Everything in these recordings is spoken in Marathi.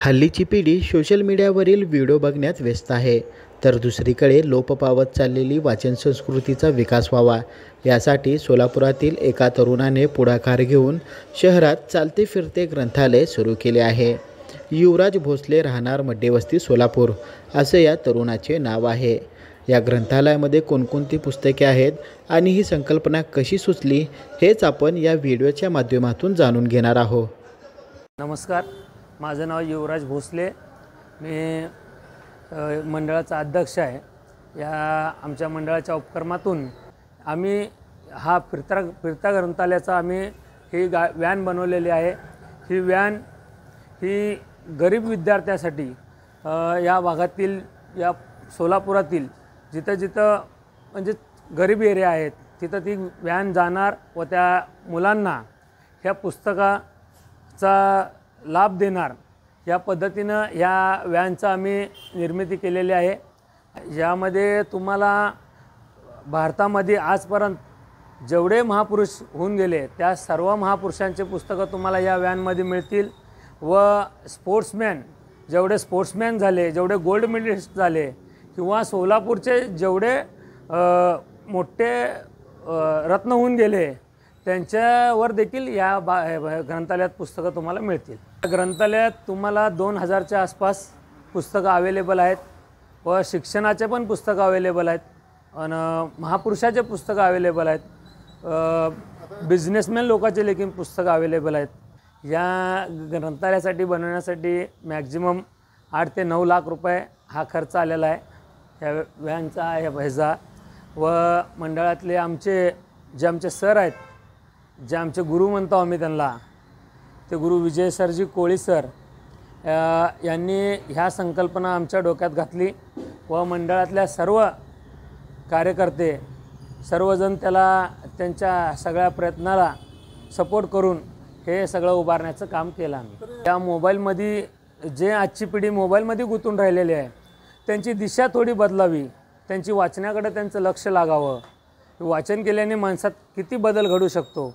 हल्लीची पिढी सोशल मीडियावरील व्हिडिओ बघण्यात व्यस्त आहे, तर दुसरीकडे लोप पावत चाललेली वाचन संस्कृतीचा विकास व्हावा यासाठी सोलापुरातील एका तरुणाने पुढाकार घेऊन शहरात चालते फिरते ग्रंथालय सुरू केले आहे। युवराज भोसले, राहणार मध्यवस्ती, सोलापूर असे या तरुणाचे नाव आहे। या ग्रंथालयामध्ये कोणकोणती पुस्तके आहेत आणि ही संकल्पना कशी सुचली हेच आपण या व्हिडिओच्या माध्यमातून जाणून घेणार आहोत। नमस्कार, माझं नाव युवराज भोसले, मी मंडळाचा अध्यक्ष आहे। या आमच्या मंडळाच्या उपक्रमातून आम्ही हा फिरता ग्रंथालयाचा आम्ही ही व्हॅन बनवलेली आहे। ही व्हॅन ही गरीब विद्यार्थ्यांसाठी या भागातील, या सोलापुरातील जिथं म्हणजे गरीब एरिया आहेत तिथं ती व्हॅन जाणार व त्या मुलांना ह्या पुस्तकाचा लाभ देणार या पद्धतीनं या व्हॅनचा आम्ही निर्मिती केलेली आहे। यामध्ये तुम्हाला भारतामध्ये आजपर्यंत जेवढे महापुरुष होऊन गेले त्या सर्व महापुरुषांचे पुस्तकं तुम्हाला या व्हॅनमध्ये मिळतील व स्पोर्ट्समॅन जेवढे स्पोर्ट्समॅन झाले, जेवढे गोल्ड मेडलिस्ट झाले किंवा सोलापूरचे जेवढे मोठे रत्न होऊन गेले त्यांच्यावर देखील या ग्रंथालयात पुस्तकं तुम्हाला मिळतील। ग्रंथालयात तुम्हाला 2000च्या आसपास पुस्तकं अवेलेबल आहेत व शिक्षणाचे पण पुस्तकं अवेलेबल आहेत आणि महापुरुषाचे पुस्तकं अवेलेबल आहेत, बिझनेसमॅन लोकांचे लेखीन पुस्तकं अवेलेबल आहेत। या ग्रंथालयासाठी बनवण्यासाठी मॅक्झिमम 8 ते 9 लाख रुपये हा खर्च आलेला आहे ह्या व्हॅनचा, ह्या ह्याचा। व मंडळातले आमचे सर आहेत, जे आमचे गुरु म्हणतो आम्ही त्यांना, ते गुरु विजय सरजी कोळी सर यांनी ह्या संकल्पना आमच्या डोक्यात घातली व मंडळातल्या सर्व कार्यकर्ते सर्वजण त्याला त्यांच्या सगळ्या प्रयत्नाला सपोर्ट करून हे सगळं उभारण्याचं काम केलं आम्ही। त्या मोबाईलमध्ये जे आजची पिढी मोबाईलमध्ये गुंतून राहिलेली आहे त्यांची दिशा थोडी बदलावी, त्यांची वाचनाकडे त्यांचं लक्ष लागावं। वाचन केल्याने माणसात किती बदल घडू शकतो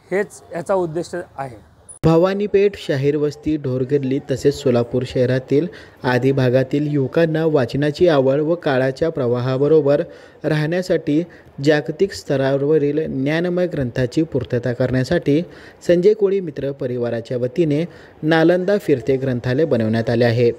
हेच याचा उद्देश आहे। भवानीपेठ, शाहीर वस्ती, ढोरगल्ली तसेच सोलापूर शहरातील आदी भागातील युवकांना वाचनाची आवड व काळाच्या प्रवाहाबरोबर राहण्यासाठी जागतिक स्तरावरील ज्ञानमय ग्रंथाची पूर्तता करण्यासाठी संजय कोळी मित्र परिवाराच्या वतीने नालंदा फिरते ग्रंथालय बनवण्यात आले आहे।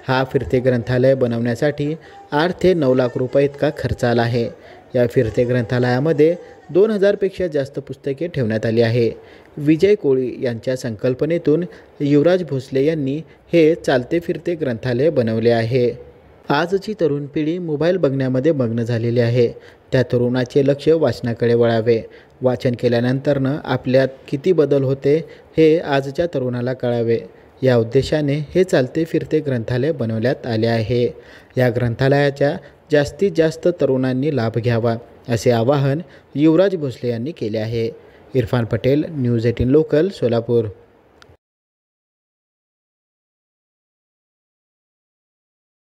हा फिरते ग्रंथालय बनवण्यासाठी 8 ते 9 लाख रुपये इतका खर्च आला आहे। या फिरते ग्रंथालयामध्ये 2000 पेक्षा जास्त पुस्तके ठेवण्यात आली आहे। विजय कोळी यांच्या संकल्पनेतून युवराज भोसले यांनी हे चालते फिरते ग्रंथालय बनवले आहे। आजची तरुण पिढी मोबाईल बघण्यामध्ये मग्न झालेली आहे, त्या तरुणाचे लक्ष वाचनाकडे वळावे। वाचन केल्यानंतरनं आपल्यात किती बदल होते हे आजच्या तरुणाला कळावे या उद्देशाने हे चालते फिरते ग्रंथालय बनवण्यात आले आहे। या ग्रंथालयाच्या जास्तीत जास्त तरुणांनी लाभ घ्यावा असे आवाहन युवराज भोसले यांनी केले आहे। Irfan Patel, news 18 local, Solapur.